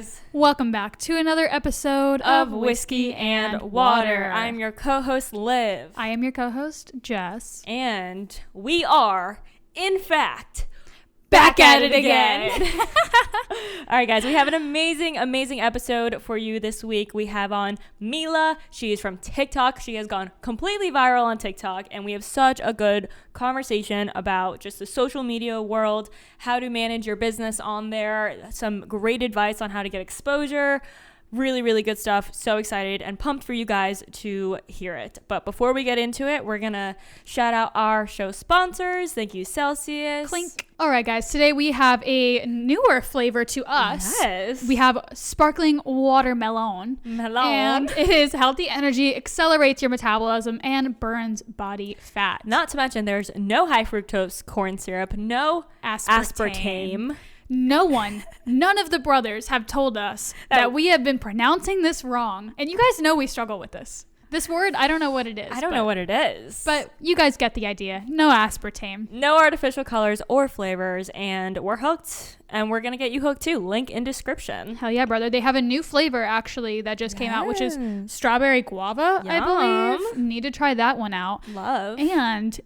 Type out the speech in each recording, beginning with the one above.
guys. Welcome back to another episode of Whiskey and Water. I'm your co-host, Liv. I am your co-host, Jess. And we are, in fact, back at it again. All right, guys, we have an amazing episode for you this week. We have on Mila. She is from TikTok. She has gone completely viral on TikTok, and we have such a good conversation about just the social media world, how to manage your business on there, some great advice on how to get exposure. Really good stuff. So excited and pumped for you guys to hear it. But before we get into it, we're going to shout out our show sponsors. Thank you, Celsius. Clink. All right, guys. Today we have a newer flavor to us. Yes. We have sparkling watermelon. And it is healthy energy, accelerates your metabolism, and burns body fat. Not to mention there's no high fructose corn syrup, no aspartame. None of the brothers have told us that we have been pronouncing this wrong. And you guys know we struggle with this. This word, I don't know what it is. I don't know what it is. But you guys get the idea. No aspartame. No artificial colors or flavors. And we're hooked. And we're going to get you hooked too. Link in description. Hell yeah, brother. They have a new flavor actually that just came out, which is strawberry guava, Yum. I believe. Need to try that one out. Love. And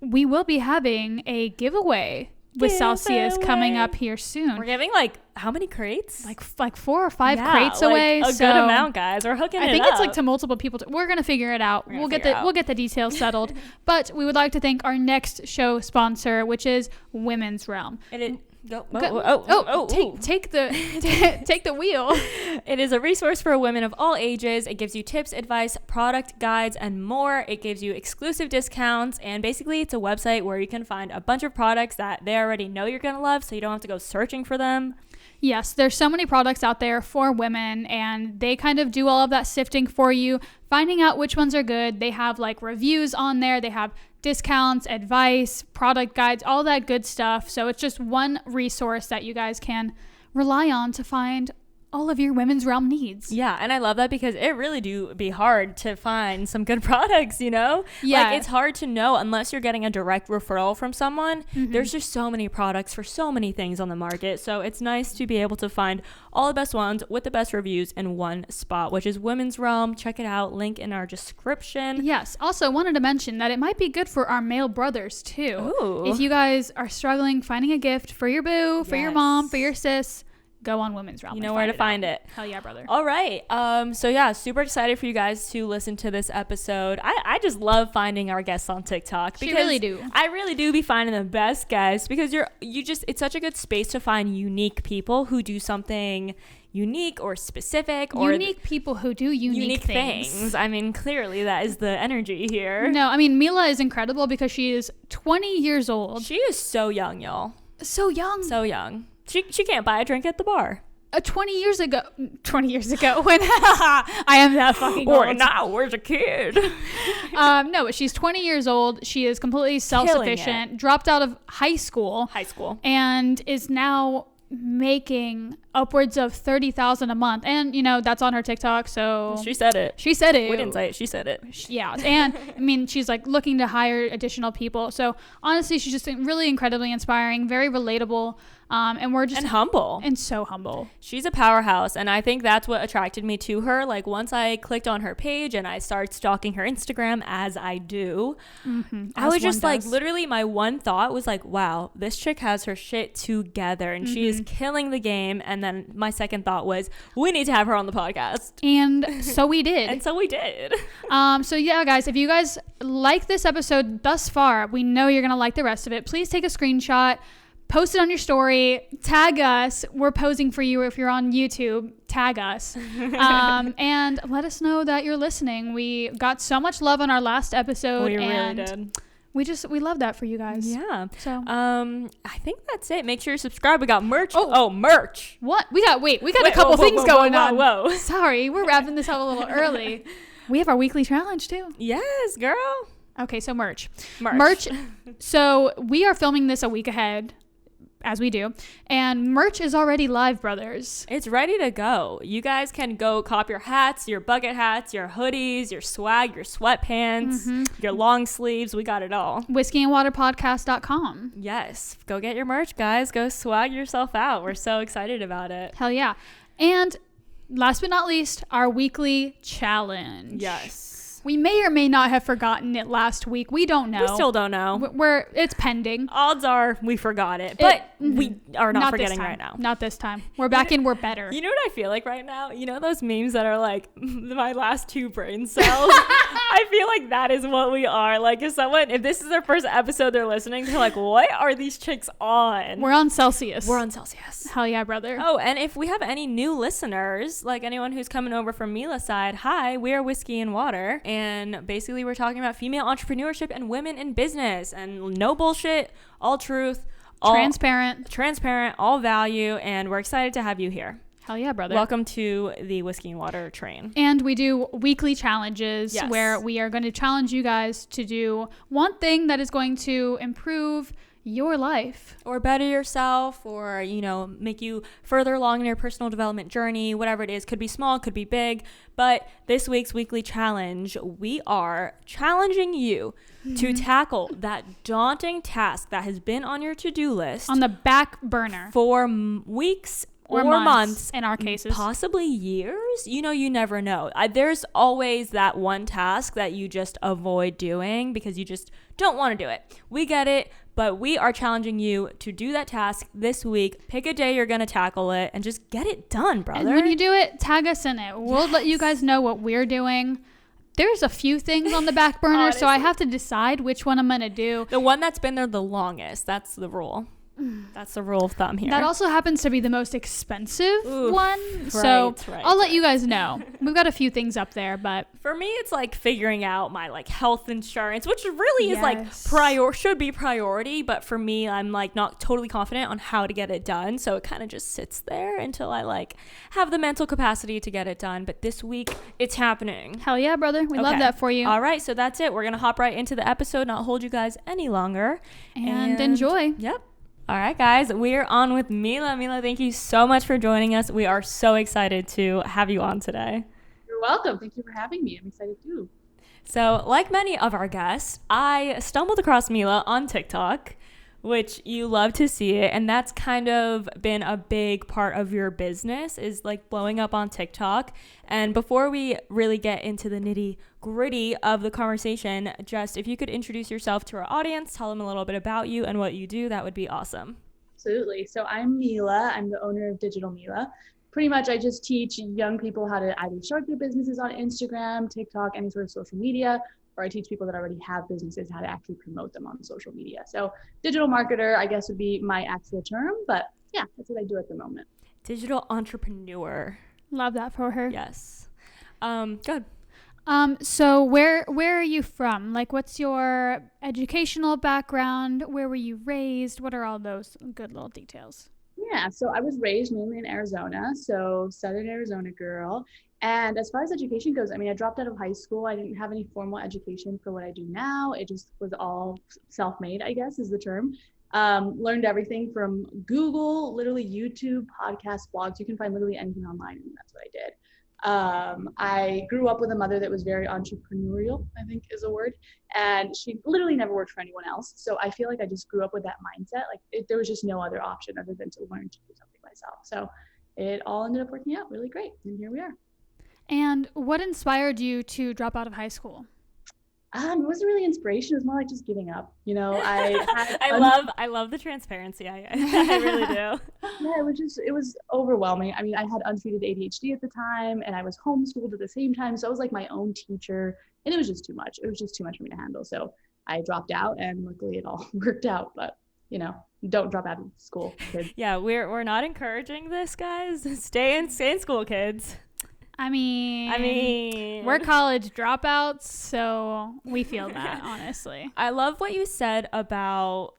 we will be having a giveaway with Celsius coming up here soon. We're giving like how many crates? Like 4 or 5 crates away. A good amount, guys. We're hooking it up. I think it's like to multiple people. We're gonna figure it out. We'll get the details settled. But we would like to thank our next show sponsor, which is Women's Realm. Take the wheel. It is a resource for women of all ages. It gives you tips, advice, product guides, and more. It gives you exclusive discounts, and basically it's a website where you can find a bunch of products that they already know you're gonna love, so you don't have to go searching for them. Yes, there's so many products out there for women, and they kind of do all of that sifting for you, finding out which ones are good. They have like reviews on there. They have discounts, advice, product guides, all that good stuff. So it's just one resource that you guys can rely on to find all of your Women's Realm needs. Yeah, and I love that because it really do be hard to find some good products, you know? Yeah. Like, it's hard to know unless you're getting a direct referral from someone. Mm-hmm. There's just so many products for so many things on the market. So it's nice to be able to find all the best ones with the best reviews in one spot, which is Women's Realm. Check it out. Link in our description. Yes. Also wanted to mention that it might be good for our male brothers too. Ooh. If you guys are struggling finding a gift for your boo, for your mom, for your sis, go on Women's Realm. You know where to find it. Hell yeah, brother. All right. So yeah, super excited for you guys to listen to this episode. I just love finding our guests on TikTok. Because really do. I really do be finding the best guests because it's such a good space to find unique people who do something unique or specific, or unique people who do unique things. I mean, clearly that is the energy here. No, I mean, Mila is incredible because she is 20 years old. She is so young, y'all. So young. She can't buy a drink at the bar. 20 years ago when I am that fucking old. Or now, where's a kid? No, but she's 20 years old. She is completely self-sufficient, dropped out of high school, and is now making upwards of $30,000 a month, and you know that's on her TikTok. So she said it. We didn't say it. She said it. Yeah, and I mean she's like looking to hire additional people. So honestly, she's just really incredibly inspiring, very relatable. And we're just humble and so humble. She's a powerhouse, and I think that's what attracted me to her. Like once I clicked on her page and I started stalking her Instagram, as I do, I was just like, literally my one thought was like, wow, this chick has her shit together and she is killing the game. And then my second thought was, we need to have her on the podcast. And so we did. So yeah, guys, if you guys like this episode thus far, we know you're gonna like the rest of it. Please take a screenshot, post it on your story, tag us. We're posing for you if you're on YouTube. Tag us. And let us know that you're listening. We got so much love on our last episode. We really did. We love that for you guys. Yeah. So I think that's it. Make sure you subscribe. We got merch. Oh, merch. What? We got a couple things going on. Whoa. Sorry, we're wrapping this up a little early. We have our weekly challenge too. Yes, girl. Okay, so merch. So we are filming this a week ahead, as we do, and merch is already live, brothers. It's ready to go. You guys can go cop your hats, your bucket hats, your hoodies, your swag, your sweatpants, your long sleeves. We got it all. whiskeyandwaterpodcast.com. Yes, go get your merch, guys. Go swag yourself out. We're so excited about it. Hell yeah. And last but not least, our weekly challenge. Yes. We may or may not have forgotten it last week. We don't know. We still don't know. It's pending. Odds are we forgot it, but we are not forgetting right now. Not this time. We're back and we're better. You know what I feel like right now? You know those memes that are like my last 2 brain cells? I feel like that is what we are. Like if this is their first episode they're listening to, like, what are these chicks on? We're on Celsius. Hell yeah, brother. Oh, and if we have any new listeners, like anyone who's coming over from Mila's side, hi, we are Whiskey and Water. And basically we're talking about female entrepreneurship and women in business, and no bullshit, all truth, all transparent, all value, and we're excited to have you here. Hell yeah, brother. Welcome to the Whiskey and Water train. And we do weekly challenges where we are going to challenge you guys to do one thing that is going to improve your life or better yourself, or make you further along in your personal development journey, whatever it is. Could be small, could be big, but this week's weekly challenge, we are challenging you to tackle that daunting task that has been on your to-do list on the back burner for weeks or months in our cases, possibly years. You never know. There's always that one task that you just avoid doing because you just don't want to do it. We get it, but we are challenging you to do that task this week. Pick a day you're going to tackle it and just get it done, brother. And when you do it, tag us in it. We'll let you guys know what we're doing. There's a few things on the back burner, so I have to decide which one I'm going to do. The one that's been there the longest, that's the rule. That's the rule of thumb here. That also happens to be the most expensive one. Right, so I'll let you guys know. We've got a few things up there, but for me, it's like figuring out my like health insurance, which really is like should be priority. But for me, I'm like not totally confident on how to get it done. So it kind of just sits there until I like have the mental capacity to get it done. But this week it's happening. Hell yeah, brother. We love that for you. All right. So that's it. We're going to hop right into the episode, not hold you guys any longer. And enjoy. Yep. All right, guys, we're on with Mila. Mila, thank you so much for joining us. We are so excited to have you on today. You're welcome. Thank you for having me. I'm excited too. So, like many of our guests, I stumbled across Mila on TikTok, which you love to see it. And that's kind of been a big part of your business, is like blowing up on TikTok. And before we really get into the nitty gritty of the conversation, just if you could introduce yourself to our audience, tell them a little bit about you and what you do, that would be awesome. Absolutely. So I'm Mila. I'm the owner of Digital Mila. Pretty much I just teach young people how to either start their businesses on Instagram, TikTok, any sort of social media, or I teach people that already have businesses how to actually promote them on social media. So digital marketer, I guess, would be my actual term, but yeah, that's what I do at the moment. Digital entrepreneur. Love that for her. Yes. Good. So where are you from? Like, what's your educational background? Where were you raised? What are all those good little details? Yeah, so I was raised mainly in Arizona, so Southern Arizona girl. And as far as education goes, I mean, I dropped out of high school. I didn't have any formal education for what I do now. It just was all self-made, I guess is the term. Learned everything from Google, literally YouTube, podcasts, blogs. You can find literally anything online, and that's what I did. I grew up with a mother that was very entrepreneurial, I think is a word, and she literally never worked for anyone else. So I feel like I just grew up with that mindset. Like there was just no other option other than to learn to do something myself. So it all ended up working out really great, and here we are. And what inspired you to drop out of high school? It wasn't really inspiration. It was more like just giving up. You know, I love the transparency. I really do. Yeah, it was overwhelming. I mean, I had untreated ADHD at the time, and I was homeschooled at the same time. So I was like my own teacher, and it was just too much. It was just too much for me to handle. So I dropped out, and luckily it all worked out. But you know, don't drop out of school, kids. Yeah, we're not encouraging this, guys. Stay in school, kids. I mean, we're college dropouts, so we feel that, honestly. I love what you said about,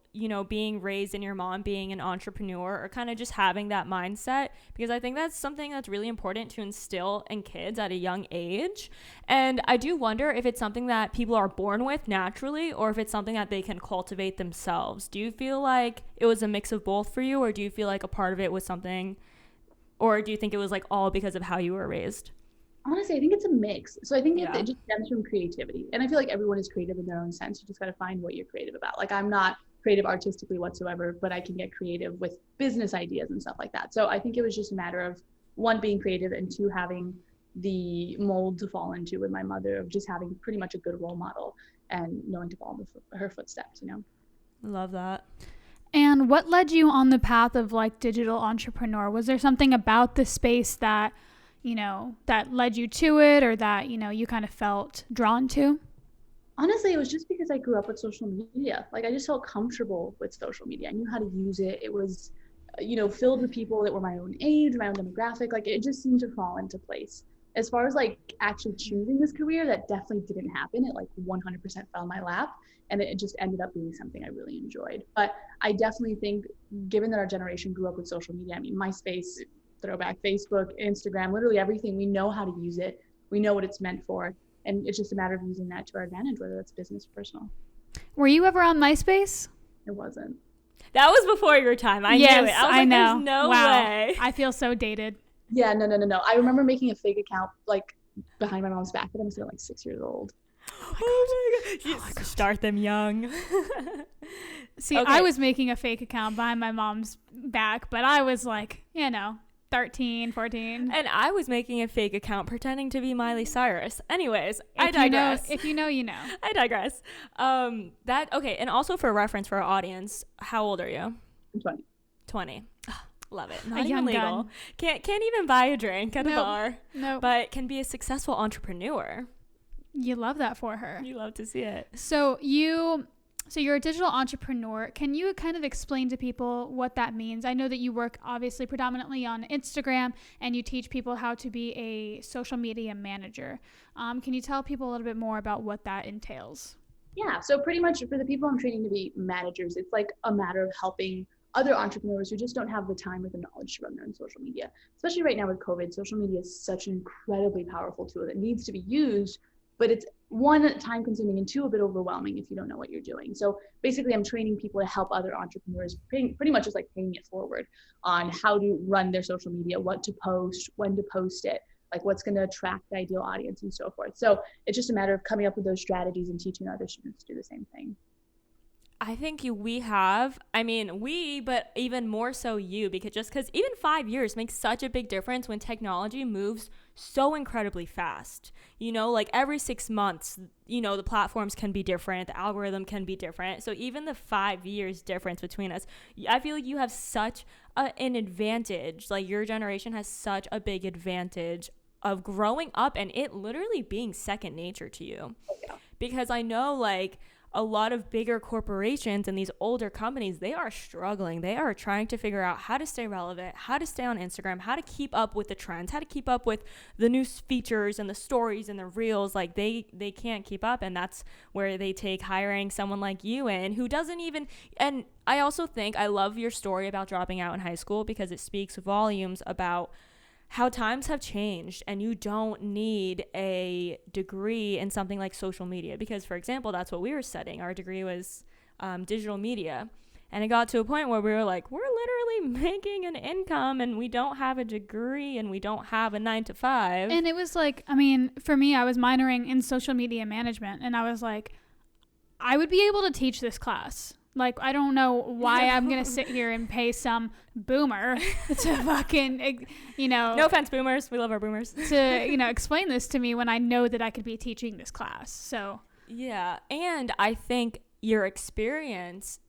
being raised in your mom being an entrepreneur, or kind of just having that mindset, because I think that's something that's really important to instill in kids at a young age. And I do wonder if it's something that people are born with naturally, or if it's something that they can cultivate themselves. Do you feel like it was a mix of both for you, or do you feel like a part of it was something, or do you think it was like all because of how you were raised? Honestly, I think it's a mix. So I think it just stems from creativity. And I feel like everyone is creative in their own sense. You just got to find what you're creative about. Like I'm not creative artistically whatsoever, but I can get creative with business ideas and stuff like that. So I think it was just a matter of one, being creative, and two, having the mold to fall into with my mother of just having pretty much a good role model and knowing to follow her footsteps, Love that. And what led you on the path of like digital entrepreneur? Was there something about the space that, that led you to it, or that, you kind of felt drawn to? Honestly, it was just because I grew up with social media. Like, I just felt comfortable with social media. I knew how to use it. It was, filled with people that were my own age, my own demographic. Like, it just seemed to fall into place. As far as like actually choosing this career, that definitely didn't happen. It like 100% fell in my lap, and it just ended up being something I really enjoyed. But I definitely think, given that our generation grew up with social media, I mean, MySpace, throwback, Facebook, Instagram, literally everything, we know how to use it. We know what it's meant for. And it's just a matter of using that to our advantage, whether that's business or personal. Were you ever on MySpace? It wasn't. That was before your time. I knew it. I know. There's no way. I feel so dated. Yeah, no. I remember making a fake account like behind my mom's back, but I'm still like 6 years old. Oh my god. Start them young. See, okay. I was making a fake account behind my mom's back, but I was like, 13, 14. And I was making a fake account pretending to be Miley Cyrus. Anyways, I digress. If you know, you know. I digress. Okay, and also for reference for our audience, how old are you? I'm 20. 20. Love it. Not a even young legal. gun. Can't even buy a drink at a bar. No. But can be a successful entrepreneur. You love that for her. You love to see it. So you're a digital entrepreneur. Can you kind of explain to people what that means? I know that you work obviously predominantly on Instagram, and you teach people how to be a social media manager. Can you tell people a little bit more about what that entails? Yeah, so pretty much for the people I'm training to be managers, it's like a matter of helping other entrepreneurs who just don't have the time or the knowledge to run their own social media. Especially right now with COVID, social media is such an incredibly powerful tool that needs to be used, but it's one, time consuming, and two, a bit overwhelming if you don't know what you're doing. So basically I'm training people to help other entrepreneurs pretty much just like paying it forward on how to run their social media, what to post, when to post it, like what's going to attract the ideal audience and so forth. So it's just a matter of coming up with those strategies and teaching other students to do the same thing. I think but even more so you, because even 5 years makes such a big difference when technology moves so incredibly fast. Like every 6 months, the platforms can be different, the algorithm can be different. So even the 5 years difference between us, I feel like you have such an advantage. Like your generation has such a big advantage of growing up and it literally being second nature to you. Yeah. Because I know like a lot of bigger corporations and these older companies, they are struggling. They are trying to figure out how to stay relevant, how to stay on Instagram, how to keep up with the trends, how to keep up with the new features and the stories and the reels. Like they can't keep up. And that's where they take hiring someone like you in who doesn't even, and I also think I love your story about dropping out in high school because it speaks volumes about how times have changed and you don't need a degree in something like social media because, for example, that's what we were studying. Our degree was digital media. And it got to a point where we were like, we're literally making an income and we don't have a degree and we don't have a 9 to 5. And it was like, for me, I was minoring in social media management and I was like, I would be able to teach this class. Like, I don't know why I'm going to sit here and pay some boomer to fucking, No offense, boomers. We love our boomers. To, explain this to me when I know that I could be teaching this class. So. Yeah. And I think your experience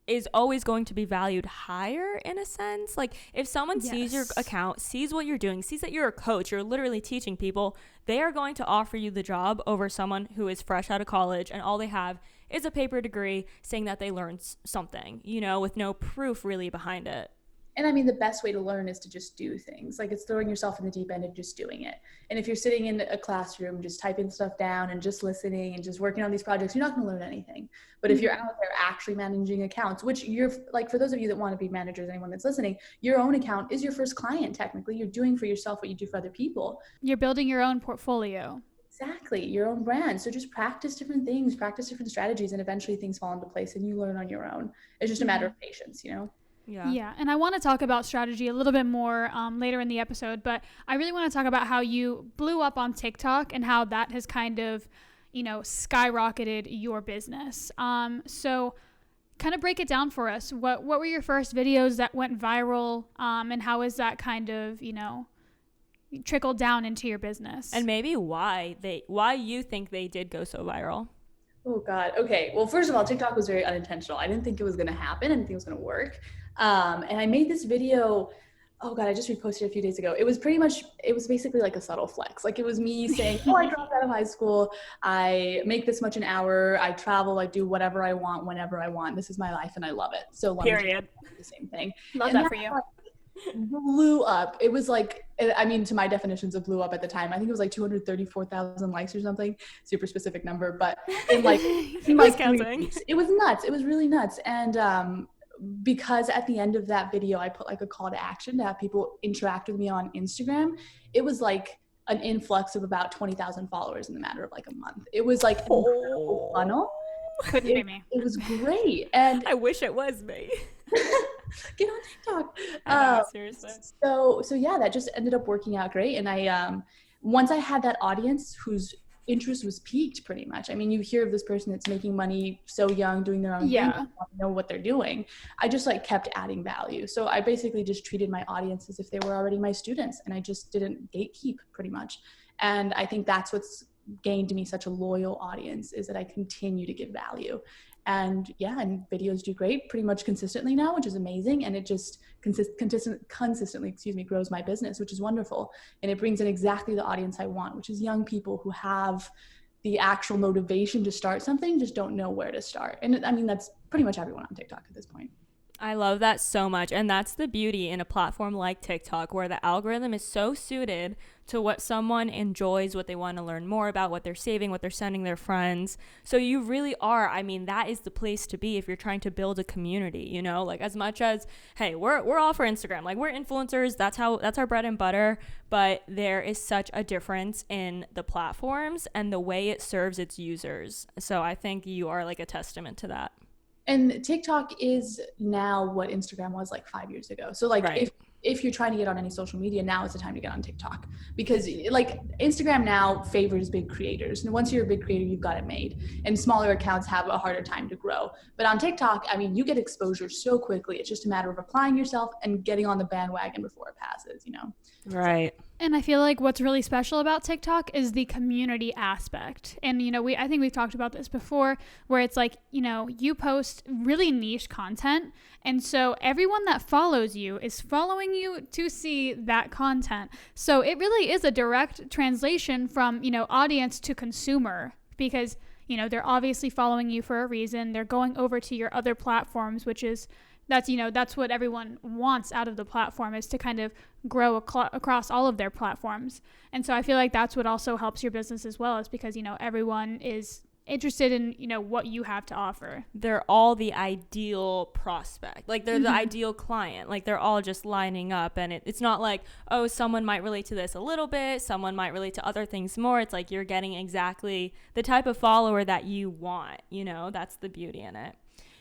is always going to be valued higher in a sense. Like if someone sees your account, sees what you're doing, sees that you're a coach, you're literally teaching people, they are going to offer you the job over someone who is fresh out of college and all they have is a paper degree saying that they learned something, with no proof really behind it. And the best way to learn is to just do things. Like it's throwing yourself in the deep end and just doing it. And if you're sitting in a classroom, just typing stuff down and just listening and just working on these projects, you're not going to learn anything. But if you're out there actually managing accounts, which you're like, for those of you that want to be managers, anyone that's listening, your own account is your first client. Technically, you're doing for yourself what you do for other people. You're building your own portfolio. Exactly. Your own brand. So just practice different things, practice different strategies, and eventually things fall into place and you learn on your own. It's just a matter of patience, Yeah, and I want to talk about strategy a little bit more later in the episode, but I really want to talk about how you blew up on TikTok and how that has kind of, skyrocketed your business. So kind of break it down for us. What were your first videos that went viral, and how is that kind of, trickle down into your business. And maybe why you think they did go so viral. Oh God. Okay. Well, first of all, TikTok was very unintentional. I didn't think it was going to happen. I didn't think it was going to work. And I made this video. Oh God, I just reposted it a few days ago. It was basically like a subtle flex. Like it was me saying, oh, I dropped out of high school. I make this much an hour. I travel. I do whatever I want, whenever I want. This is my life and I love it. So period. The same thing. Love that for you. Blew up. It was like, I mean, to my definitions of blew up at the time, I think it was like 234,000 likes or something, super specific number, but in like, it was nuts. It was really nuts. And because at the end of that video, I put like a call to action to have people interact with me on Instagram, it was like an influx of about 20,000 followers in the matter of like a month. It was like an incredible funnel. Couldn't be me. It was great. And I wish it was me. Get on TikTok. Seriously. So yeah, that just ended up working out great. And I, once I had that audience whose interest was piqued pretty much. I mean, you hear of this person that's making money so young, doing their own thing, know what they're doing. I just like kept adding value. So I basically just treated my audience as if they were already my students, and I just didn't gatekeep pretty much. And I think that's what's gained me such a loyal audience, is that I continue to give value. And yeah, and videos do great pretty much consistently now, which is amazing. And it just consistently grows my business, which is wonderful. And it brings in exactly the audience I want, which is young people who have the actual motivation to start something, just don't know where to start. And I mean, that's pretty much everyone on TikTok at this point. I love that so much. And that's the beauty in a platform like TikTok, where the algorithm is so suited to what someone enjoys, what they want to learn more about, what they're saving, what they're sending their friends. So you really are, I mean, that is the place to be if you're trying to build a community, you know, like as much as, hey, we're all for Instagram, like we're influencers, that's our bread and butter, but there is such a difference in the platforms and the way it serves its users. So I think you are like a testament to that. And TikTok is now what Instagram was like 5 years ago. So like if you're trying to get on any social media, now is the time to get on TikTok, because like Instagram now favors big creators. And once you're a big creator, you've got it made, and smaller accounts have a harder time to grow. But on TikTok, I mean, you get exposure so quickly. It's just a matter of applying yourself and getting on the bandwagon before it passes, you know? Right. And I feel like what's really special about TikTok is the community aspect. And, you know, I think we've talked about this before, where it's like, you know, you post really niche content. And so everyone that follows you is following you to see that content. So it really is a direct translation from, you know, audience to consumer, because, you know, they're obviously following you for a reason. They're going over to your other platforms, which is, that's what everyone wants out of the platform, is to kind of grow across all of their platforms. And so I feel like that's what also helps your business as well, is because, you know, everyone is interested in, you know, what you have to offer. They're all the ideal prospect. Like they're the ideal client. Like they're all just lining up, and it's not like, oh, someone might relate to this a little bit, someone might relate to other things more. It's like you're getting exactly the type of follower that you want, you know? That's the beauty in it.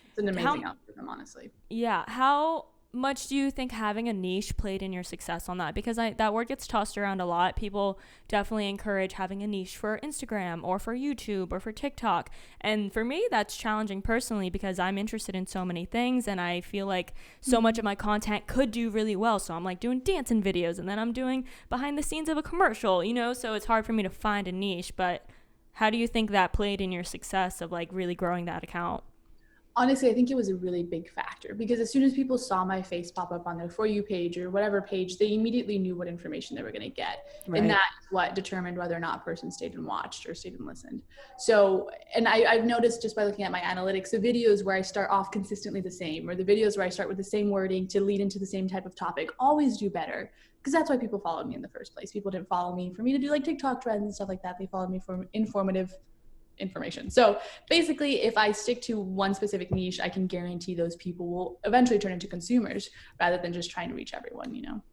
It's an amazing algorithm, honestly. Yeah. How much do you think having a niche played in your success on that? Because that word gets tossed around a lot. People definitely encourage having a niche for Instagram or for YouTube or for TikTok. And for me, that's challenging personally, because I'm interested in so many things, and I feel like so much of my content could do really well. So I'm like doing dancing videos, and then I'm doing behind the scenes of a commercial, you know? So it's hard for me to find a niche. But how do you think that played in your success of like really growing that account? Honestly, I think it was a really big factor, because as soon as people saw my face pop up on their For You page or whatever page, they immediately knew what information they were going to get. Right. And that's what determined whether or not a person stayed and watched or stayed and listened. So, and I've noticed just by looking at my analytics, the videos where I start off consistently the same, or the videos where I start with the same wording to lead into the same type of topic, always do better. Because that's why people followed me in the first place. People didn't follow me for me to do like TikTok trends and stuff like that. They followed me for informative information. So basically, if I stick to one specific niche, I can guarantee those people will eventually turn into consumers rather than just trying to reach everyone, you know?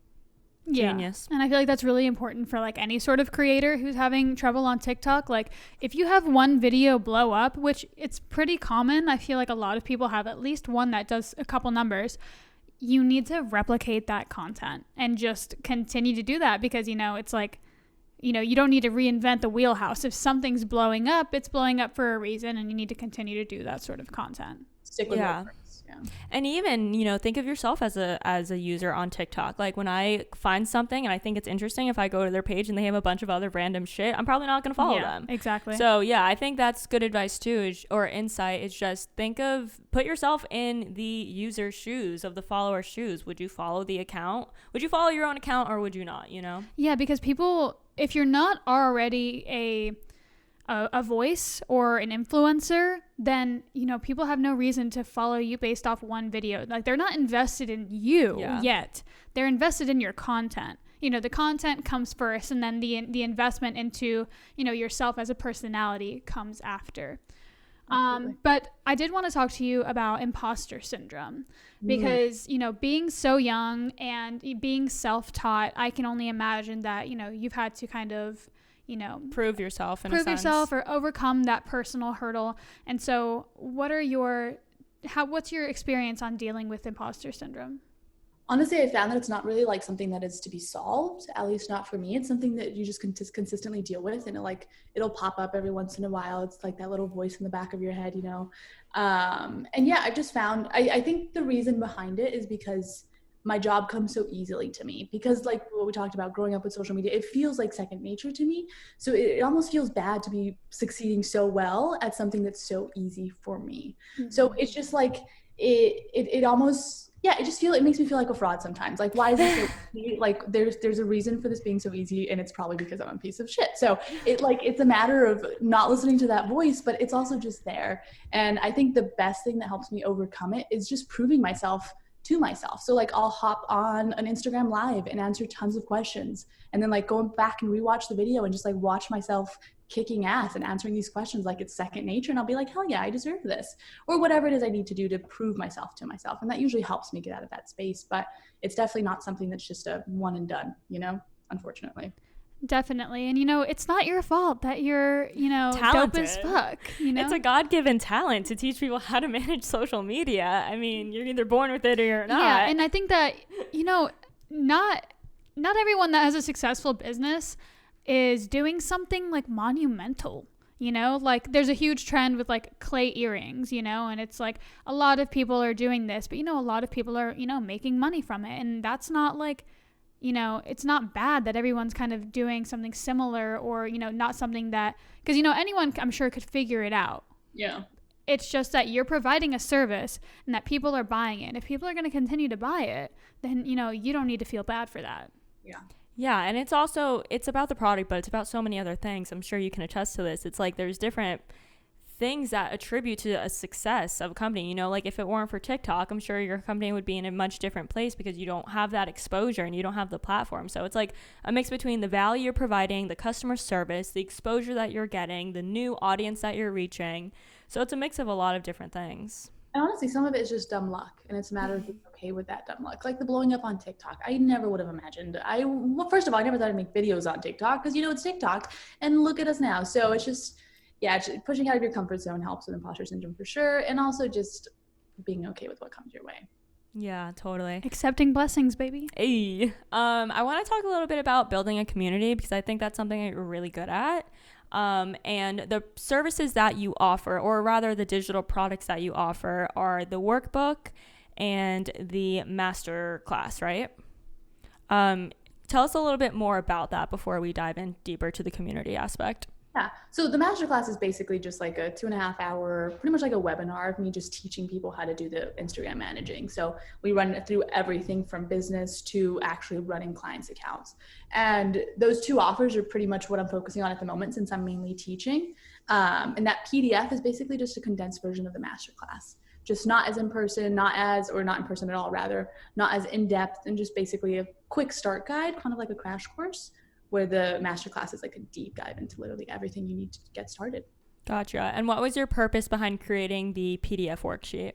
Yeah. Genius. And I feel like that's really important for like any sort of creator who's having trouble on TikTok. Like if you have one video blow up, which it's pretty common, I feel like a lot of people have at least one that does a couple numbers, you need to replicate that content and just continue to do that, because, you know, it's like, you know, you don't need to reinvent the wheelhouse. If something's blowing up, it's blowing up for a reason, and you need to continue to do that sort of content. stick with what works. Yeah. And even, you know, think of yourself as a user on TikTok. Like when I find something and I think it's interesting, if I go to their page and they have a bunch of other random shit, I'm probably not going to follow them. Exactly. So yeah, I think that's good advice too, or insight. Is just put yourself in the user's shoes, of the follower's shoes. Would you follow the account? Would you follow your own account, or would you not, you know? Yeah, because people, if you're not already a voice or an influencer, then, you know, people have no reason to follow you based off one video. Like, they're not invested in you yet. They're invested in your content. You know, the content comes first, and then the investment into, you know, yourself as a personality comes after. But I did want to talk to you about imposter syndrome, because, you know, being so young and being self-taught, I can only imagine that, you know, you've had to kind of, you know, prove yourself or overcome that personal hurdle. And so what's your experience on dealing with imposter syndrome? Honestly, I found that it's not really like something that is to be solved, at least not for me. It's something that you just consistently deal with, and it'll pop up every once in a while. It's like that little voice in the back of your head, you know? And yeah, I just found, I think the reason behind it is because my job comes so easily to me, because like what we talked about, growing up with social media, it feels like second nature to me. So it almost feels bad to be succeeding so well at something that's so easy for me. Mm-hmm. So it's just like, it almost, it makes me feel like a fraud sometimes. Like, why is it so easy? Like, there's a reason for this being so easy, and it's probably because I'm a piece of shit. So it's a matter of not listening to that voice, but it's also just there. And I think the best thing that helps me overcome it is just proving myself to myself. So like, I'll hop on an Instagram live and answer tons of questions, and then like going back and rewatch the video and just like watch myself kicking ass and answering these questions like it's second nature, and I'll be like, hell yeah, I deserve this, or whatever it is I need to do to prove myself to myself. And that usually helps me get out of that space, but it's definitely not something that's just a one and done, you know, unfortunately. Definitely. And, you know, it's not your fault that you're, you know, talented. Dope as fuck, you know? It's a God-given talent to teach people how to manage social media. I mean, you're either born with it or you're not. Yeah, and I think that, you know, not everyone that has a successful business is doing something like monumental. You know, like there's a huge trend with like clay earrings, you know, and it's like a lot of people are doing this, but, you know, a lot of people are, you know, making money from it. And that's not like, you know, it's not bad that everyone's kind of doing something similar, or, you know, not something that, because, you know, anyone I'm sure could figure it out. Yeah. It's just that you're providing a service and that people are buying it. And if people are going to continue to buy it, then, you know, you don't need to feel bad for that. Yeah. Yeah, and it's about the product, but it's about so many other things. I'm sure you can attest to this. It's like there's different things that attribute to a success of a company. You know, like if it weren't for TikTok, I'm sure your company would be in a much different place, because you don't have that exposure and you don't have the platform. So it's like a mix between the value you're providing, the customer service, the exposure that you're getting, the new audience that you're reaching. So it's a mix of a lot of different things. And honestly, some of it is just dumb luck, and it's a matter of being okay with that dumb luck. Like the blowing up on TikTok, I never would have imagined. First of all, I never thought I'd make videos on TikTok, because, you know, it's TikTok, and look at us now. So it's just, pushing out of your comfort zone helps with imposter syndrome for sure, and also just being okay with what comes your way. Yeah, totally. Accepting blessings, baby. Hey, I want to talk a little bit about building a community, because I think that's something that you're really good at. And the services that you offer, or rather the digital products that you offer, are the workbook and the master class, right? Tell us a little bit more about that before we dive in deeper to the community aspect. Yeah. So the masterclass is basically just like a 2.5 hour, pretty much like a webinar of me just teaching people how to do the Instagram managing. So we run through everything from business to actually running clients' accounts. And those two offers are pretty much what I'm focusing on at the moment, since I'm mainly teaching. And that PDF is basically just a condensed version of the masterclass. Just not as in person, not in person at all, rather, not as in-depth, and just basically a quick start guide, kind of like a crash course, where the masterclass is like a deep dive into literally everything you need to get started. Gotcha. And what was your purpose behind creating the PDF worksheet?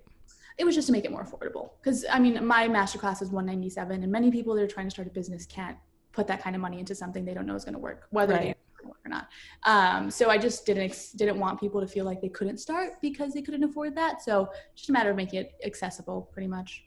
It was just to make it more affordable. Because, I mean, my masterclass is $197, and many people that are trying to start a business can't put that kind of money into something they don't know is going to work, whether they work or not. So I just didn't want people to feel like they couldn't start because they couldn't afford that. So just a matter of making it accessible, pretty much.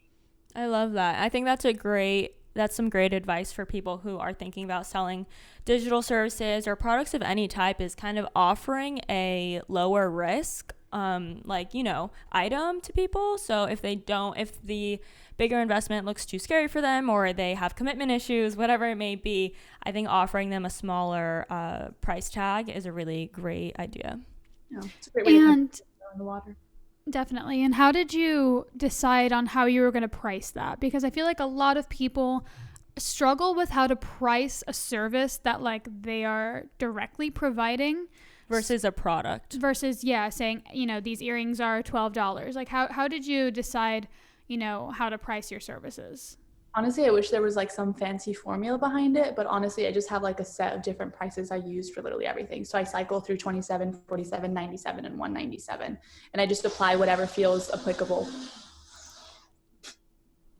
I love that. I think that's some great advice for people who are thinking about selling digital services or products of any type, is kind of offering a lower risk like, you know, item to people. So if the bigger investment looks too scary for them, or they have commitment issues, whatever it may be, I think offering them a smaller price tag is a really great idea. Yeah, it's a great way to in the water. Definitely. And how did you decide on how you were going to price that? Because I feel like a lot of people struggle with how to price a service that like they are directly providing versus a product. Versus, saying, you know, these earrings are $12. Like how did you decide, you know, how to price your services? Honestly, I wish there was like some fancy formula behind it, but honestly, I just have like a set of different prices I use for literally everything. So I cycle through 27, 47, 97, and 197, and I just apply whatever feels applicable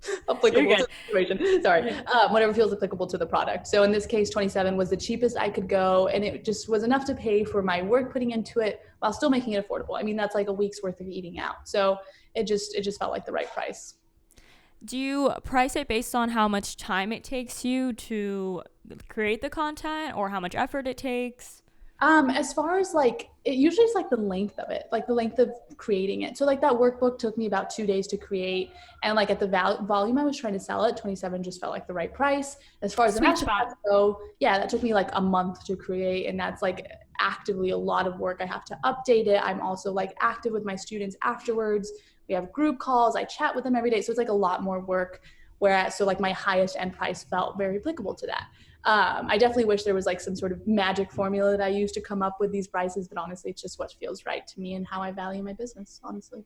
to the situation. Sorry. Whatever feels applicable to the product. So in this case, 27 was the cheapest I could go, and it just was enough to pay for my work putting into it while still making it affordable. I mean, that's like a week's worth of eating out. So it just felt like the right price. Do you price it based on how much time it takes you to create the content, or how much effort it takes? As far as like, it usually is like the length of it, like the length of creating it. So like that workbook took me about 2 days to create, and like at the volume I was trying to sell it, 27 just felt like the right price. As far as the match go, that took me like a month to create, and that's like actively a lot of work. I have to update it. I'm also like active with my students afterwards. We have group calls. I chat with them every day. So it's like a lot more work. Whereas, so like my highest end price felt very applicable to that. I definitely wish there was like some sort of magic formula that I used to come up with these prices, but honestly, it's just what feels right to me and how I value my business, honestly.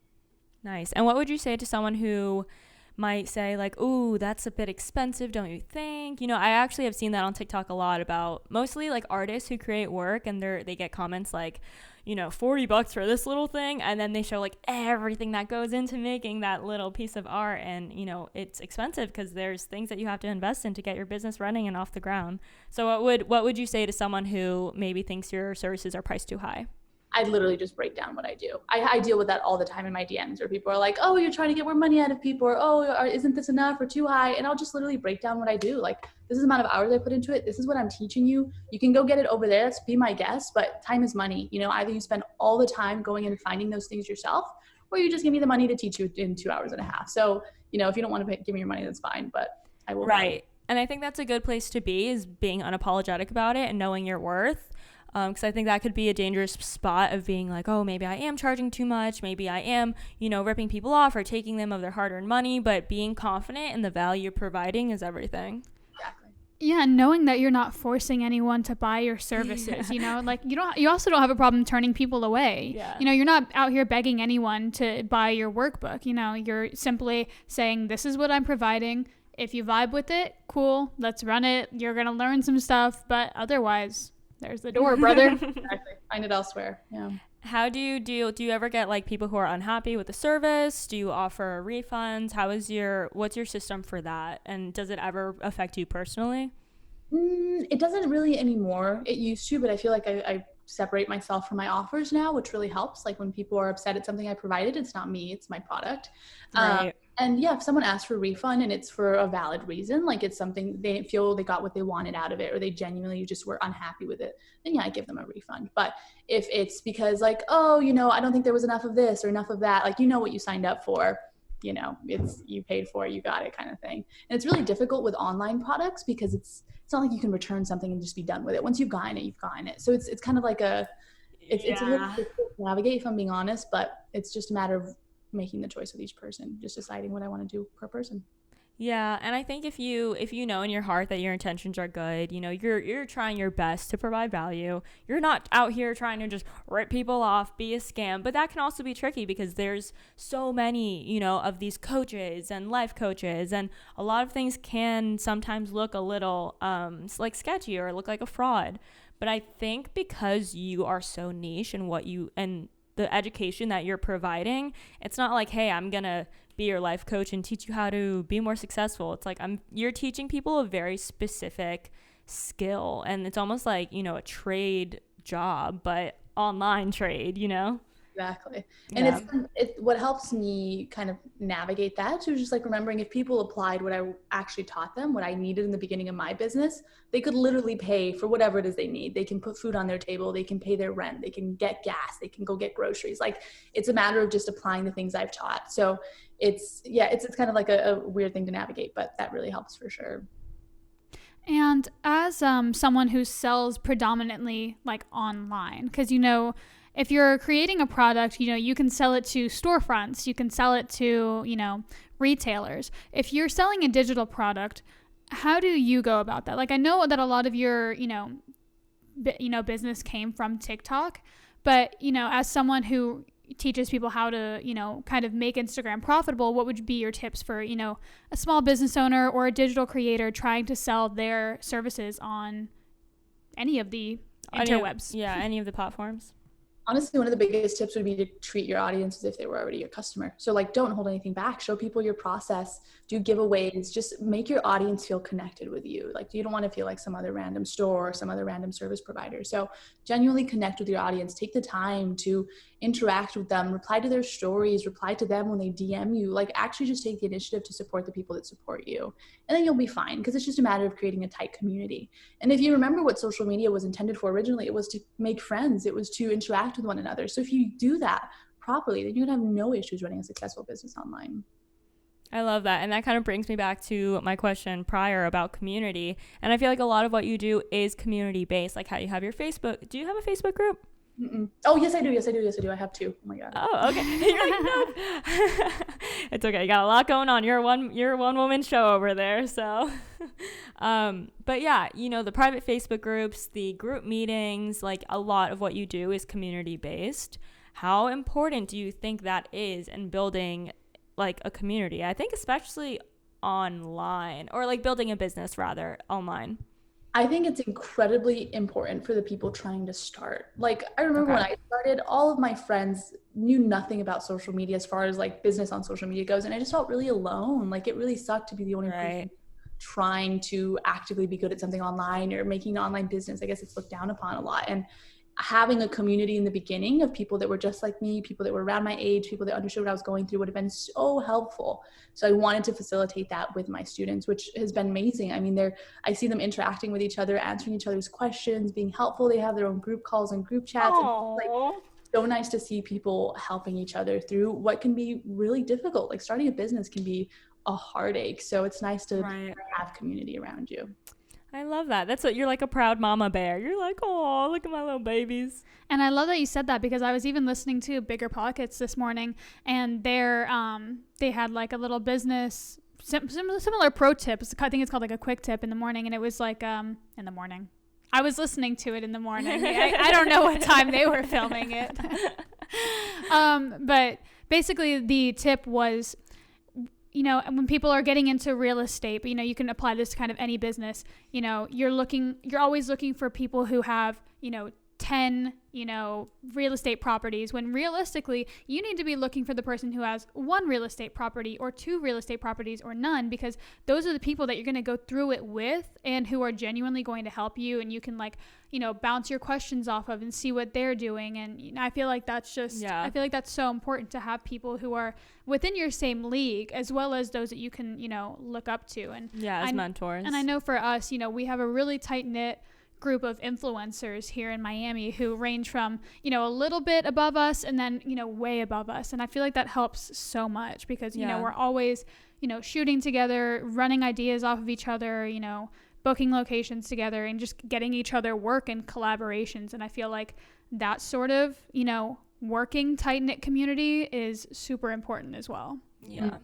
Nice. And what would you say to someone who might say like, ooh, that's a bit expensive, don't you think? You know, I actually have seen that on TikTok a lot, about mostly like artists who create work, and they get comments like, you know, $40 for this little thing, and then they show like everything that goes into making that little piece of art, and you know, it's expensive because there's things that you have to invest in to get your business running and off the ground. So what would you say to someone who maybe thinks your services are priced too high? I literally just break down what I do. I deal with that all the time in my DMs, where people are like, oh, you're trying to get more money out of people, or oh, isn't this enough or too high? And I'll just literally break down what I do. Like, this is the amount of hours I put into it. This is what I'm teaching you. You can go get it over there. Let's be my guest, but time is money. You know, either you spend all the time going and finding those things yourself, or you just give me the money to teach you in 2 hours and a half. So, you know, if you don't want to give me your money, that's fine, but I will. Right. And I think that's a good place to be, is being unapologetic about it and knowing your worth. Because I think that could be a dangerous spot of being like, oh, maybe I am charging too much. Maybe I am, you know, ripping people off or taking them of their hard-earned money. But being confident in the value you're providing is everything. Exactly. Yeah, knowing that you're not forcing anyone to buy your services, you know, like you also don't have a problem turning people away. Yeah. You know, you're not out here begging anyone to buy your workbook. You know, you're simply saying, this is what I'm providing. If you vibe with it, cool, let's run it. You're going to learn some stuff, but otherwise, there's the door, brother. Exactly. Find it elsewhere. Yeah. How do you ever get like people who are unhappy with the service? Do you offer refunds? What's your system for that? And does it ever affect you personally? It doesn't really anymore. It used to, but I feel like I separate myself from my offers now, which really helps. Like when people are upset at something I provided, it's not me, it's my product. Right. And yeah, if someone asks for a refund and it's for a valid reason, like it's something they feel they got what they wanted out of it, or they genuinely just were unhappy with it, then yeah, I give them a refund. But if it's because like, oh, you know, I don't think there was enough of this or enough of that, like, you know what you signed up for, you know, it's, you paid for it, you got it kind of thing. And it's really difficult with online products because it's not like you can return something and just be done with it. Once you've gotten it, you've gotten it. So it's kind of like it's a little difficult to navigate, if I'm being honest, but it's just a matter of making the choice with each person, just deciding what I want to do per person. Yeah, and I think if you know in your heart that your intentions are good, you know, you're trying your best to provide value. You're not out here trying to just rip people off, be a scam. But that can also be tricky because there's so many, you know, of these coaches and life coaches, and a lot of things can sometimes look a little like sketchy or look like a fraud. But I think because you are so niche in what you and the education that you're providing, it's not like, hey, I'm gonna be your life coach and teach you how to be more successful. It's like you're teaching people a very specific skill, and it's almost like, you know, a trade job, but online trade, you know? Exactly. And it's what helps me kind of navigate that too, is just like remembering if people applied what I actually taught them, what I needed in the beginning of my business, they could literally pay for whatever it is they need. They can put food on their table, they can pay their rent, they can get gas, they can go get groceries. Like, it's a matter of just applying the things I've taught. So it's kind of like a weird thing to navigate, but that really helps for sure. And as someone who sells predominantly like online, because if you're creating a product, you can sell it to storefronts, you can sell it to, retailers. If you're selling a digital product, how do you go about that? Like, I know that a lot of your, business came from TikTok, but, as someone who teaches people how to, kind of make Instagram profitable, what would be your tips for, a small business owner or a digital creator trying to sell their services on any of the interwebs? Any of the platforms. Honestly, one of the biggest tips would be to treat your audience as if they were already your customer. So like, don't hold anything back. Show people your process, do giveaways, just make your audience feel connected with you. Like, you don't want to feel like some other random store or some other random service provider. So genuinely connect with your audience. Take the time to interact with them, reply to their stories, reply to them when they DM you. Like, actually just take the initiative to support the people that support you. And then you'll be fine, because it's just a matter of creating a tight community. And if you remember what social media was intended for originally, it was to make friends. It was to interact with one another. So if you do that properly, then you're gonna have no issues running a successful business online. I love that. And that kind of brings me back to my question prior about community. And I feel like a lot of what you do is community based, like how you have your Facebook. Do you have a Facebook group? Mm-mm. Oh, yes, I do. I have two. Oh my God. Oh, okay. You're like, no. It's okay. You got a lot going on. You're a one woman show over there. So, but yeah, the private Facebook groups, the group meetings, like a lot of what you do is community based. How important do you think that is in building like a community? I think especially online, or like building a business rather online. I think it's incredibly important for the people trying to start. Like, I remember when I started, all of my friends knew nothing about social media as far as like business on social media goes. And I just felt really alone. Like, it really sucked to be the only person trying to actively be good at something online or making an online business. I guess it's looked down upon a lot. And having a community in the beginning of people that were just like me, people that were around my age, people that understood what I was going through would have been so helpful. So I wanted to facilitate that with my students, which has been amazing. I mean, I see them interacting with each other, answering each other's questions, being helpful. They have their own group calls and group chats. And it's like so nice to see people helping each other through what can be really difficult. Like, starting a business can be a heartache. So it's nice to have community around you. I love that. That's what you're like, a proud mama bear. You're like, oh, look at my little babies. And I love that you said that, because I was even listening to Bigger Pockets this morning, and they had like a little business similar pro tips. I think it's called like a quick tip in the morning, and it was like in the morning. I was listening to it in the morning. I don't know what time they were filming it. But basically the tip was, when people are getting into real estate, but you can apply this to kind of any business, you're always looking for people who have, 10, real estate properties, when realistically you need to be looking for the person who has one real estate property or two real estate properties or none, because those are the people that you're going to go through it with and who are genuinely going to help you, and you can bounce your questions off of and see what they're doing. And I feel like that's I feel like that's so important, to have people who are within your same league, as well as those that you can, look up to. And as mentors. And I know for us, we have a really tight knit group of influencers here in Miami who range from, a little bit above us and then, way above us. And I feel like that helps so much, because, we're always, shooting together, running ideas off of each other, booking locations together, and just getting each other work and collaborations. And I feel like that sort of, working tight-knit community is super important as well. Yeah.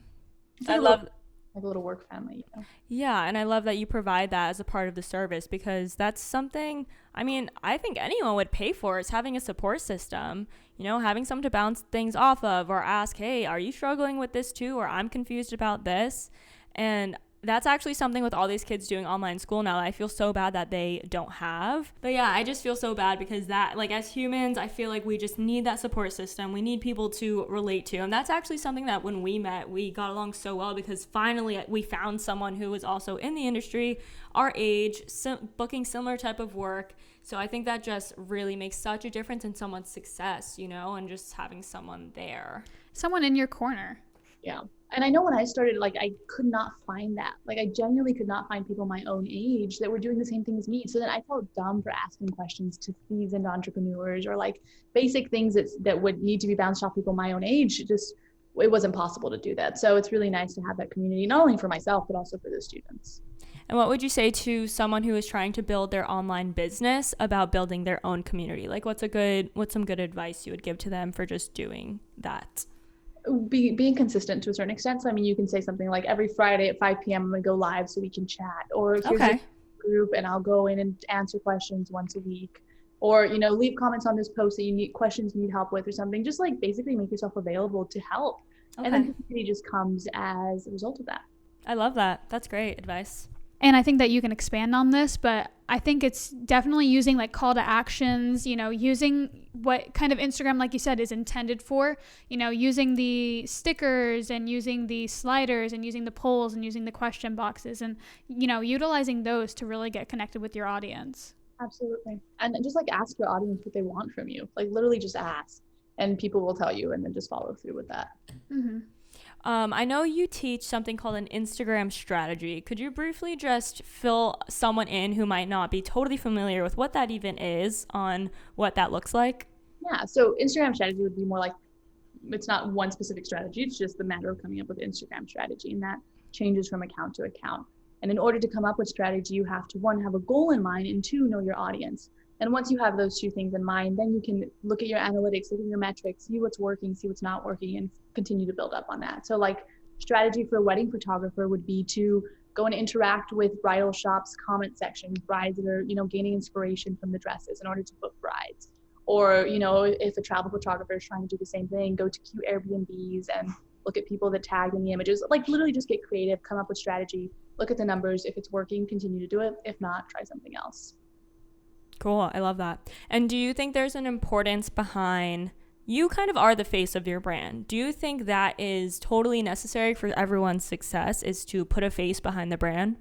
I love like a little work family. Yeah, and I love that you provide that as a part of the service, because that's something, I think anyone would pay for, is having a support system, having someone to bounce things off of, or ask, hey, are you struggling with this too? Or I'm confused about this. And that's actually something with all these kids doing online school now that I feel so bad that they don't have. But yeah, I just feel so bad because that, like, as humans, I feel like we just need that support system. We need people to relate to. And that's actually something that when we met, we got along so well because finally we found someone who was also in the industry, our age, booking similar type of work. So I think that just really makes such a difference in someone's success, you know, and just having someone there. Someone in your corner. Yeah. And I know when I started, like, I could not find that. Like, I genuinely could not find people my own age that were doing the same thing as me. So then I felt dumb for asking questions to seasoned entrepreneurs or like basic things that would need to be bounced off people my own age. It wasn't possible to do that. So it's really nice to have that community, not only for myself, but also for the students. And what would you say to someone who is trying to build their online business about building their own community? Like, what's some good advice you would give to them for just doing that? Being consistent to a certain extent. So, I mean, you can say something like every Friday at 5 p.m. I'm going to go live so we can chat, or here's a group and I'll go in and answer questions once a week, or, you know, leave comments on this post that you need questions you need help with or something. Just like basically make yourself available to help. Okay. And then the community just comes as a result of that. I love that. That's great advice. And I think that you can expand on this, but I think it's definitely using like call to actions, you know, using what kind of Instagram, like you said, is intended for, you know, using the stickers and using the sliders and using the polls and using the question boxes and, you know, utilizing those to really get connected with your audience. Absolutely. And just like ask your audience what they want from you. Like literally just ask and people will tell you and then just follow through with that. Mm-hmm. I know you teach something called an Instagram strategy. Could you briefly just fill someone in who might not be totally familiar with what that even is on what that looks like? Yeah, so Instagram strategy would be more like, it's not one specific strategy, it's just the matter of coming up with Instagram strategy, and that changes from account to account. And in order to come up with strategy, you have to, one, have a goal in mind, and two, know your audience. And once you have those two things in mind, then you can look at your analytics, look at your metrics, see what's working, see what's not working, and continue to build up on that. So like strategy for a wedding photographer would be to go and interact with bridal shops, comment sections, brides that are, you know, gaining inspiration from the dresses in order to book brides. Or, you know, if a travel photographer is trying to do the same thing, go to cute Airbnbs and look at people that tag in the images. Like literally just get creative, come up with strategy, look at the numbers. If it's working, continue to do it. If not, try something else. Cool. I love that. And do you think there's an importance behind, you kind of are the face of your brand. Do you think that is totally necessary for everyone's success, is to put a face behind the brand?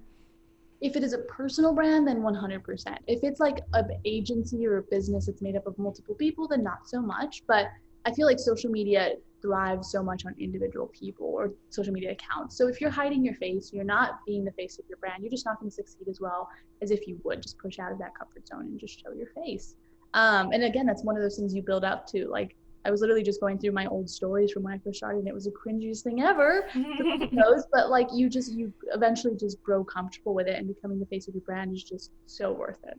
If it is a personal brand, then 100%. If it's like an agency or a business that's made up of multiple people, then not so much. But I feel like social media thrives so much on individual people or social media accounts. So if you're hiding your face, you're not being the face of your brand, you're just not going to succeed as well as if you would just push out of that comfort zone and just show your face. And again, that's one of those things you build up to. Like I was literally just going through my old stories from when I first started, and it was the cringiest thing ever. But like you eventually just grow comfortable with it, and becoming the face of your brand is just so worth it.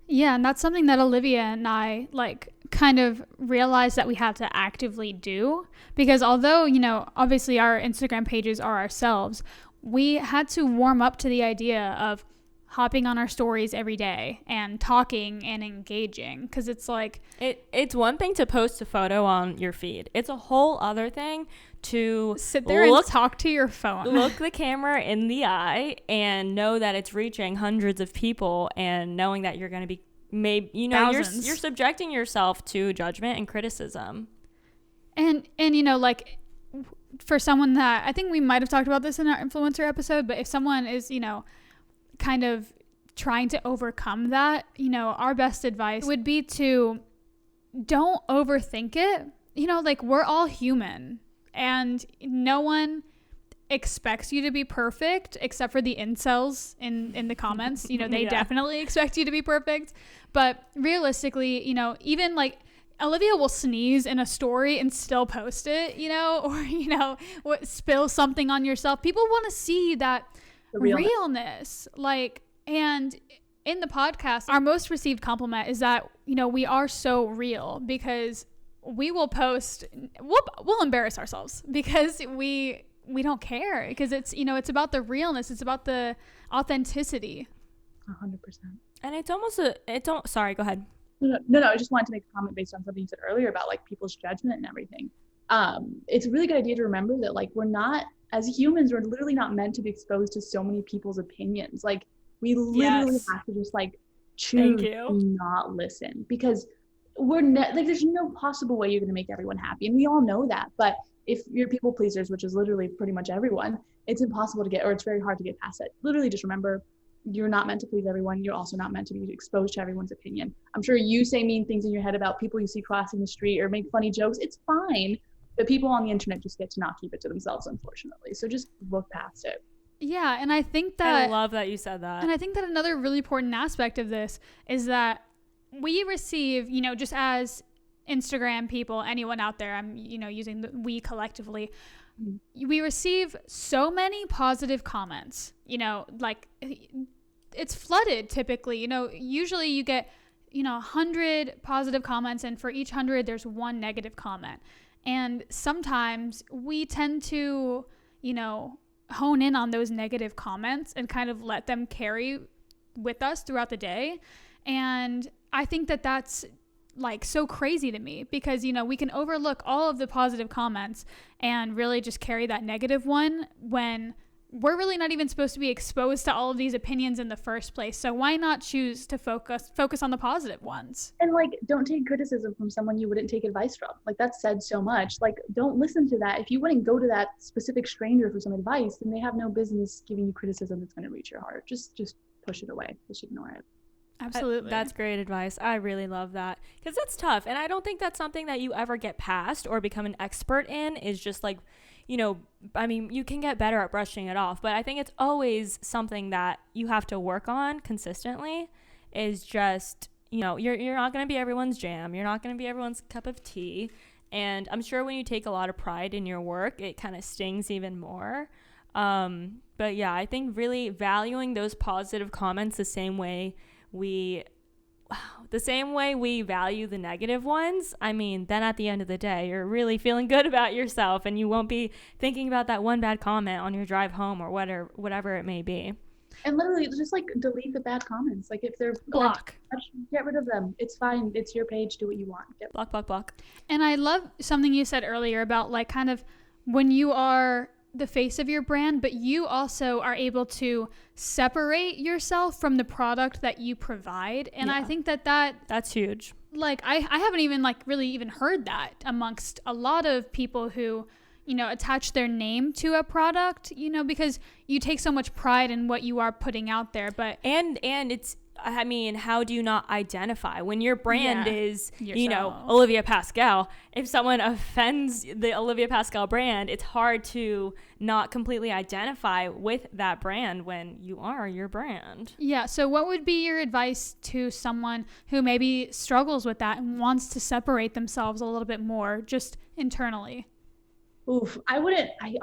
Yeah, and that's something that Olivia and I like kind of realized that we had to actively do, because although, you know, obviously our Instagram pages are ourselves, we had to warm up to the idea of hopping on our stories every day and talking and engaging, because it's like it's one thing to post a photo on your feed. It's a whole other thing to sit there and talk to your phone, look the camera in the eye and know that it's reaching hundreds of people, and knowing that you're going to be you're subjecting yourself to judgment and criticism. And you know, like for someone that, I think we might have talked about this in our influencer episode, but if someone is, you know, kind of trying to overcome that, you know, our best advice would be to don't overthink it. You know, like we're all human and no one expects you to be perfect except for the incels in the comments. You know, they definitely expect you to be perfect, but realistically, you know, even like Olivia will sneeze in a story and still post it, you know, or, you know, spill something on yourself. People want to see that realness. Like, and in the podcast, our most received compliment is that, you know, we are so real, because we will post, we'll embarrass ourselves because we don't care, because it's, you know, it's about the realness, it's about the authenticity. 100%. And it's almost sorry, go ahead. No, I just wanted to make a comment based on something you said earlier about like people's judgment and everything. It's a really good idea to remember that like we're not as humans, we're literally not meant to be exposed to so many people's opinions. Like, we literally have to just like choose to not listen, because like, there's no possible way you're going to make everyone happy, and we all know that. But if you're people pleasers, which is literally pretty much everyone, it's impossible to get, or it's very hard to get past it. Literally just remember, you're not meant to please everyone. You're also not meant to be exposed to everyone's opinion. I'm sure you say mean things in your head about people you see crossing the street or make funny jokes. It's fine. But people on the internet just get to not keep it to themselves, unfortunately. So just look past it. Yeah, and I think that... I love that you said that. And I think that another really important aspect of this is that we receive, you know, just as Instagram people, anyone out there, I'm, you know, using the we collectively, we receive so many positive comments, you know, like it's flooded typically, you know, usually you get, you know, 100 positive comments, and for each 100 there's one negative comment. And sometimes we tend to, you know, hone in on those negative comments and kind of let them carry with us throughout the day. And I think that that's like so crazy to me, because, you know, we can overlook all of the positive comments and really just carry that negative one when we're really not even supposed to be exposed to all of these opinions in the first place. So why not choose to focus on the positive ones? And like, don't take criticism from someone you wouldn't take advice from. Like, that's said so much. Like, don't listen to that. If you wouldn't go to that specific stranger for some advice, then they have no business giving you criticism that's going to reach your heart. Just push it away. Just ignore it. Absolutely. That's great advice. I really love that, because that's tough. And I don't think that's something that you ever get past or become an expert in, is just like, you know, I mean, you can get better at brushing it off, but I think it's always something that you have to work on consistently. Is just, you know, you're not going to be everyone's jam. You're not going to be everyone's cup of tea. And I'm sure when you take a lot of pride in your work, it kind of stings even more. But yeah, I think really valuing those positive comments the same way we value the negative ones, I mean, then at the end of the day, you're really feeling good about yourself, and you won't be thinking about that one bad comment on your drive home or whatever it may be. And literally just like delete the bad comments. Like, if they're block, get rid of them. It's fine. It's your page. Do what you want. Block. And I love something you said earlier about like kind of when you are the face of your brand, but you also are able to separate yourself from the product that you provide. And I think that's huge. Like, I haven't even like really even heard that amongst a lot of people who, you know, attach their name to a product, you know, because you take so much pride in what you are putting out there. But and it's, I mean, how do you not identify when your brand is, yourself. You know, Olivia Pascal? If someone offends the Olivia Pascal brand, it's hard to not completely identify with that brand when you are your brand. Yeah. So what would be your advice to someone who maybe struggles with that and wants to separate themselves a little bit more just internally? Oof, I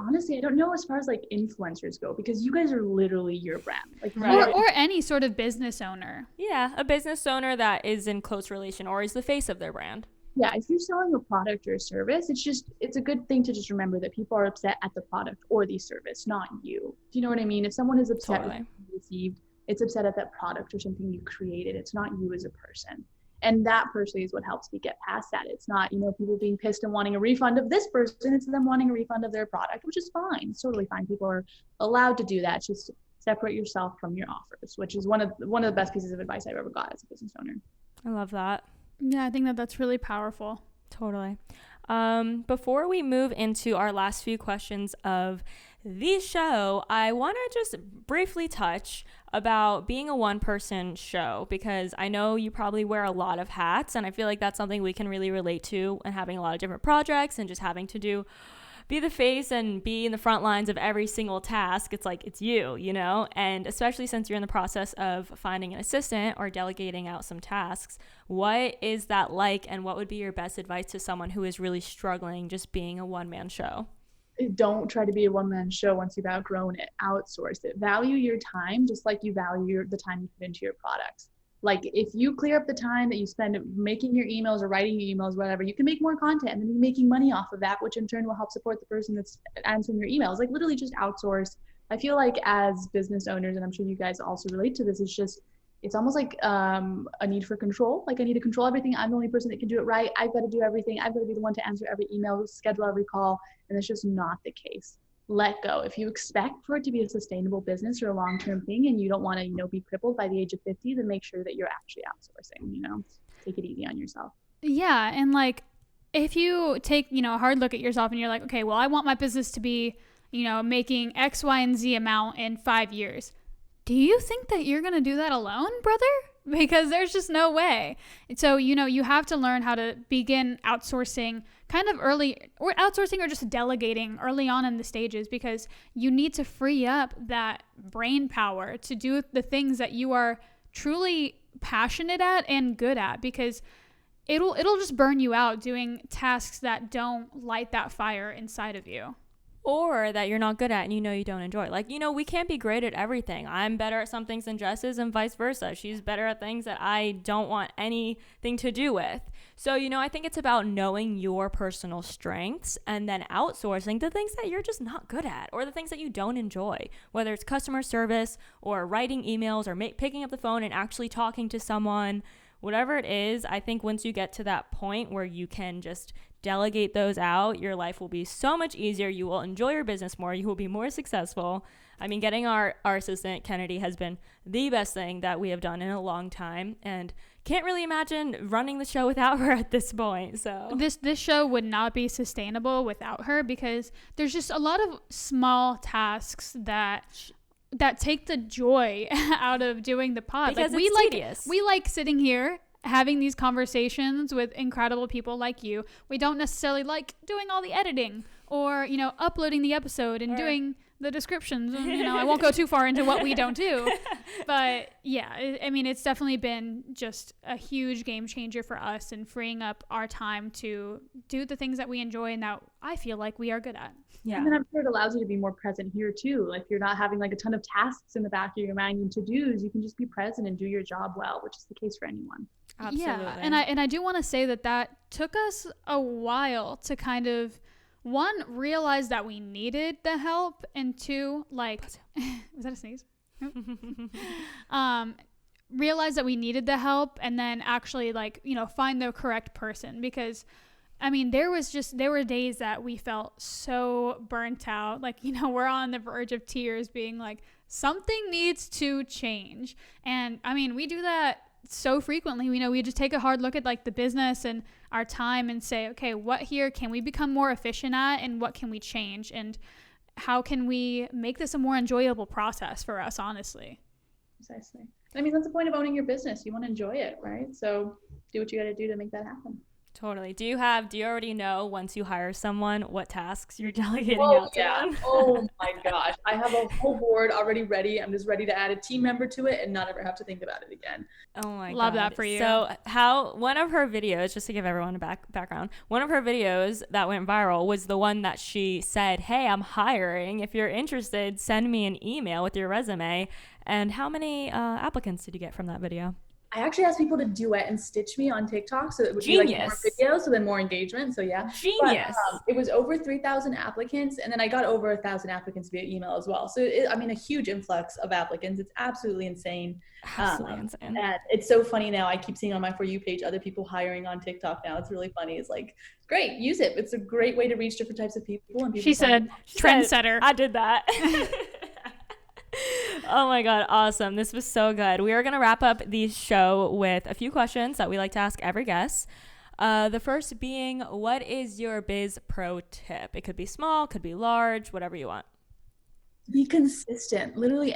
honestly, I don't know as far as like influencers go, because you guys are literally your brand. Like, or any sort of business owner. Yeah, a business owner that is in close relation or is the face of their brand. Yeah, if you're selling a product or a service, it's a good thing to just remember that people are upset at the product or the service, not you. Do you know what I mean? If someone is upset with what you received, it's upset at that product or something you created. It's not you as a person. And that personally is what helps me get past that. It's not, you know, people being pissed and wanting a refund of this person. It's them wanting a refund of their product, which is fine. It's totally fine. People are allowed to do that. It's just separate yourself from your offers, which is one of the best pieces of advice I've ever got as a business owner. I love that. Yeah, I think that's really powerful. Totally. Before we move into our last few questions of the show, I want to just briefly touch about being a one-person show, because I know you probably wear a lot of hats, and I feel like that's something we can really relate to, and having a lot of different projects and just having to be the face and be in the front lines of every single task. It's like, it's you know, and especially since you're in the process of finding an assistant or delegating out some tasks, what is that like, and what would be your best advice to someone who is really struggling just being a one-man show? Don't try to be a one-man show once you've outgrown it. Outsource it. Value your time just like you value the time you put into your products. Like, if you clear up the time that you spend making your emails or writing your emails, whatever, you can make more content and then you're making money off of that, which in turn will help support the person that's answering your emails. Like, literally just outsource. I feel like as business owners, and I'm sure you guys also relate to this, it's almost like a need for control. Like, I need to control everything. I'm the only person that can do it right. I've got to do everything. I've got to be the one to answer every email, schedule every call. And it's just not the case. let go. If you expect for it to be a sustainable business or a long-term thing and you don't want to, be crippled by the age of 50, then make sure that you're actually outsourcing, take it easy on yourself. Yeah. And like, if you take, a hard look at yourself and you're like, okay, well, I want my business to be, making X, Y, and Z amount in 5 years. Do you think that you're going to do that alone, brother? Because there's just no way. And so, you have to learn how to begin outsourcing kind of early, or outsourcing or just delegating early on in the stages, because you need to free up that brain power to do the things that you are truly passionate at and good at, because it'll just burn you out doing tasks that don't light that fire inside of you. Or that you're not good at and you don't enjoy. Like, we can't be great at everything. I'm better at some things than Jess is, and vice versa. She's better at things that I don't want anything to do with. So, I think it's about knowing your personal strengths and then outsourcing the things that you're just not good at, or the things that you don't enjoy, whether it's customer service or writing emails or picking up the phone and actually talking to someone. Whatever it is, I think once you get to that point where you can just delegate those out, your life will be so much easier. You will enjoy your business more. You will be more successful. I mean, getting our assistant, Kennedy, has been the best thing that we have done in a long time, and can't really imagine running the show without her at this point. So this show would not be sustainable without her, because there's just a lot of small tasks that take the joy out of doing the pod. Because like, it's tedious. We like sitting here having these conversations with incredible people like you. We don't necessarily like doing all the editing or, uploading the episode and doing the descriptions. And, I won't go too far into what we don't do. But yeah, it's definitely been just a huge game changer for us, and freeing up our time to do the things that we enjoy and that I feel like we are good at. Yeah. And then I'm sure it allows you to be more present here too. Like, you're not having like a ton of tasks in the back of your mind and to-dos. You can just be present and do your job well, which is the case for anyone. Absolutely. Yeah. And I do want to say that took us a while to kind of, one, realize that we needed the help, and two, like, was that a sneeze? Realize that we needed the help, and then actually, like, find the correct person, because there were days that we felt so burnt out. Like, we're on the verge of tears, being like, something needs to change. And we do that so frequently. We just take a hard look at like the business and our time and say, okay, what here can we become more efficient at, and what can we change, and how can we make this a more enjoyable process for us, honestly. Precisely. That's the point of owning your business. You want to enjoy it, right? So do what you got to do to make that happen. Totally. Do you already know, once you hire someone, what tasks you're delegating out to them? Oh my gosh. I have a whole board already ready. I'm just ready to add a team member to it and not ever have to think about it again. Oh my God. Love that for you. So one of her videos, just to give everyone a background, one of her videos that went viral was the one that she said, hey, I'm hiring. If you're interested, send me an email with your resume. And how many applicants did you get from that video? I actually asked people to duet and stitch me on TikTok, so it would Genius. be like more videos, so then more engagement. So yeah, genius. But, it was over 3,000 applicants, and then I got over 1,000 applicants via email as well. So a huge influx of applicants. It's absolutely insane. Absolutely insane. And it's so funny now. I keep seeing on my For You page other people hiring on TikTok now. It's really funny. It's like, great, use it. It's a great way to reach different types of people. And people she said, trendsetter. I did that. Oh my God, awesome. This was so good. We are going to wrap up the show with a few questions that we like to ask every guest. The first being, what is your biz pro tip? It could be small, could be large, whatever you want. Be consistent. Literally,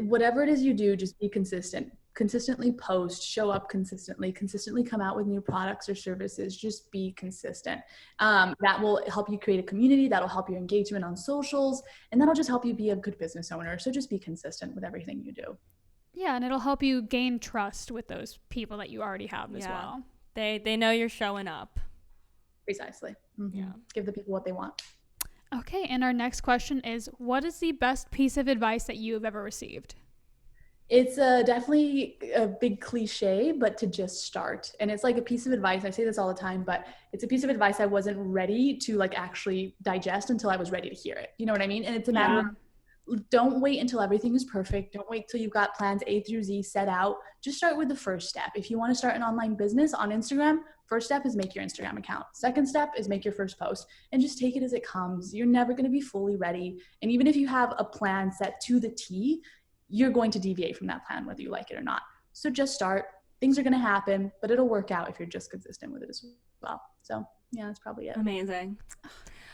whatever it is you do, just be consistent. Consistently post, show up consistently come out with new products or services. Just be consistent. That will help you create a community. That'll help your engagement on socials, and that'll just help you be a good business owner. So just be consistent with everything you do. Yeah, and it'll help you gain trust with those people that you already have as well. They know you're showing up. Precisely. Mm-hmm. Yeah. Give the people what they want. Okay, and our next question is, what is the best piece of advice that you have ever received? It's definitely a big cliche, but to just start. And it's like a piece of advice. I say this all the time, but it's a piece of advice I wasn't ready to like actually digest until I was ready to hear it. You know what I mean? And it's a matter of don't wait until everything is perfect. Don't wait till you've got plans A through Z set out. Just start with the first step. If you want to start an online business on Instagram, first step is make your Instagram account. Second step is make your first post, and just take it as it comes. You're never going to be fully ready. And even if you have a plan set to the T, you're going to deviate from that plan, whether you like it or not. So just start. Things are going to happen, but it'll work out if you're just consistent with it as well. So yeah, that's probably it. Amazing.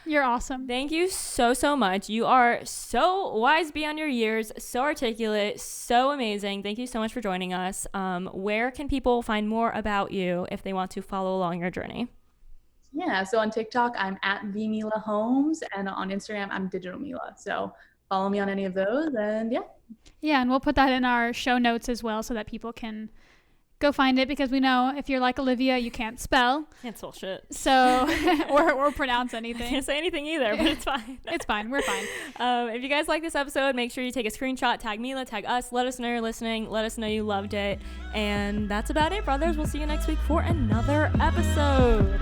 You're awesome. Thank you so much. You are so wise beyond your years, so articulate, so amazing. Thank you so much for joining us. Where can people find more about you if they want to follow along your journey? Yeah, so on TikTok, I'm at the Mila Holmes, and on Instagram, I'm Digital Mila. So follow me on any of those, and yeah. Yeah, and we'll put that in our show notes as well so that people can go find it, because we know if you're like Olivia, you can't spell. Can't spell shit. So, or pronounce anything. I can't say anything either, but it's fine. It's fine. We're fine. If you guys like this episode, make sure you take a screenshot, tag Mila, tag us, let us know you're listening, let us know you loved it. And that's about it, brothers. We'll see you next week for another episode.